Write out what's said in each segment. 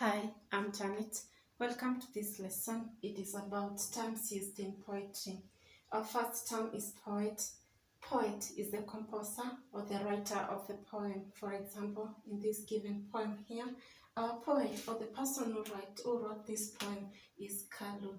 Hi, I'm Janet. Welcome to this lesson. It is about terms used in poetry. Our first term is poet. Poet is the composer or the writer of the poem. For example, in this given poem here, our poet or the person who wrote this poem is Kalu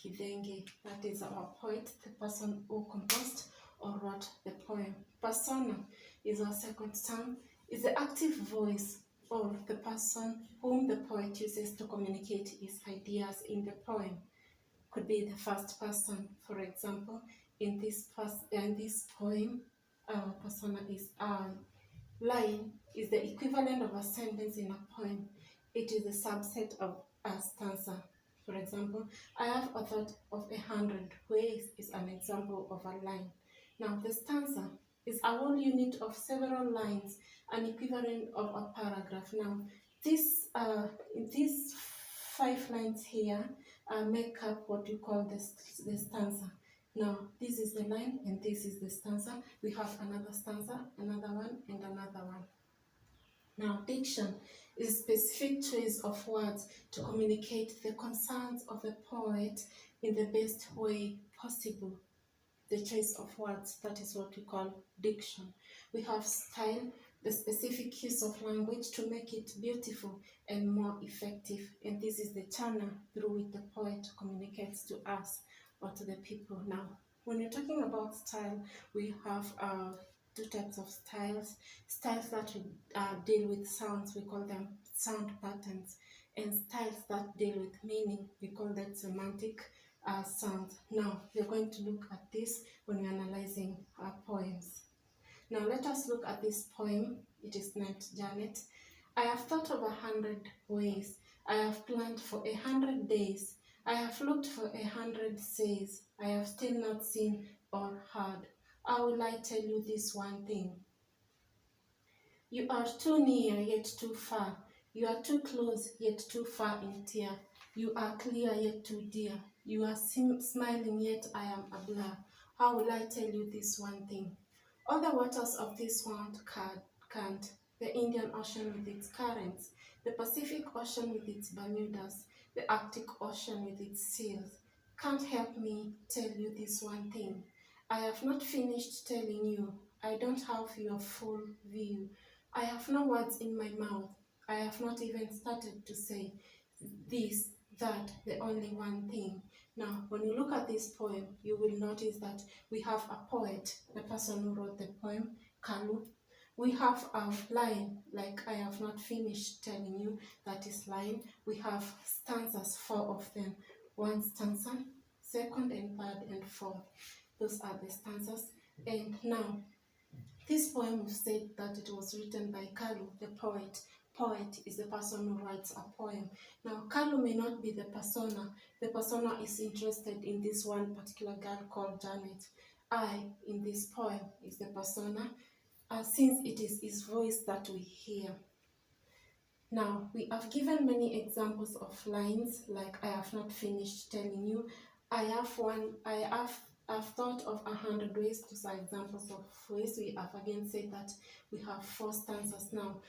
Kidenge. That is our poet, the person who composed or wrote the poem. Persona is our second term. Is the active voice or the person whom the poet uses to communicate his ideas in the poem. Could be the first person. For example, in this poem, our persona is I. Line is the equivalent of a sentence in a poem. It is a subset of a stanza. For example, I have a thought of 100 ways is an example of a line. Now, the stanza is a whole unit of several lines, an equivalent of a paragraph. Now, these 5 lines here make up what you call the stanza. Now, this is the line and this is the stanza. We have another stanza, another one, and another one. Now, diction is a specific choice of words to communicate the concerns of the poet in the best way possible. The choice of words, that is what we call diction. We have style, the specific use of language to make it beautiful and more effective. And this is the channel through which the poet communicates to us or to the people. Now, when you're talking about style, we have 2 types of styles. Styles that deal with sounds, we call them sound patterns. And styles that deal with meaning, we call that semantic sounds. Now, we're going to look at this when we're analyzing our poems. Now, let us look at this poem. It is named Janet. I have thought of 100 ways. I have planned for 100 days. I have looked for 100 says. I have still not seen or heard. How will I tell you this one thing? You are too near, yet too far. You are too close, yet too far in tear. You are clear, yet too dear. You are smiling, yet I am a blur. How will I tell you this one thing? All the waters of this world can't. The Indian Ocean with its currents, the Pacific Ocean with its Bermudas, the Arctic Ocean with its seals, can't help me tell you this one thing. I have not finished telling you. I don't have your full view. I have no words in my mouth. I have not even started to say this, that, the only one thing. Now, when you look at this poem, you will notice that we have a poet, the person who wrote the poem, Kalu. We have a line, like I have not finished telling you, that is line. We have stanzas, 4 of them. 1 stanza, 2nd and 3rd and 4th. Those are the stanzas. And now, this poem was said that it was written by Kalu, the poet. Poet is the person who writes a poem. Now, Kalu may not be the persona. The persona is interested in this one particular girl called Janet. I, in this poem, is the persona, since it is his voice that we hear. Now, we have given many examples of lines, like I have not finished telling you. I've thought of 100 ways. Those are examples of ways. We have again said that we have 4 stanzas now.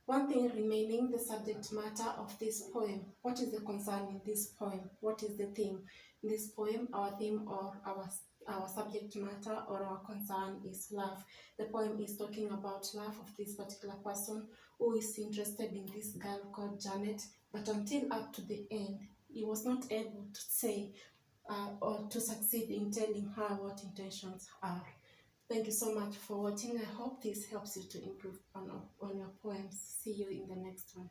One thing remaining, the subject matter of this poem. What is the concern in this poem? What is the theme? In this poem, our theme or our subject matter or our concern is love. The poem is talking about love of this particular person who is interested in this girl called Janet, but until up to the end, he was not able to say or to succeed in telling her what intentions are. Thank you so much for watching. I hope this helps you to improve on your poems. See you in the next one.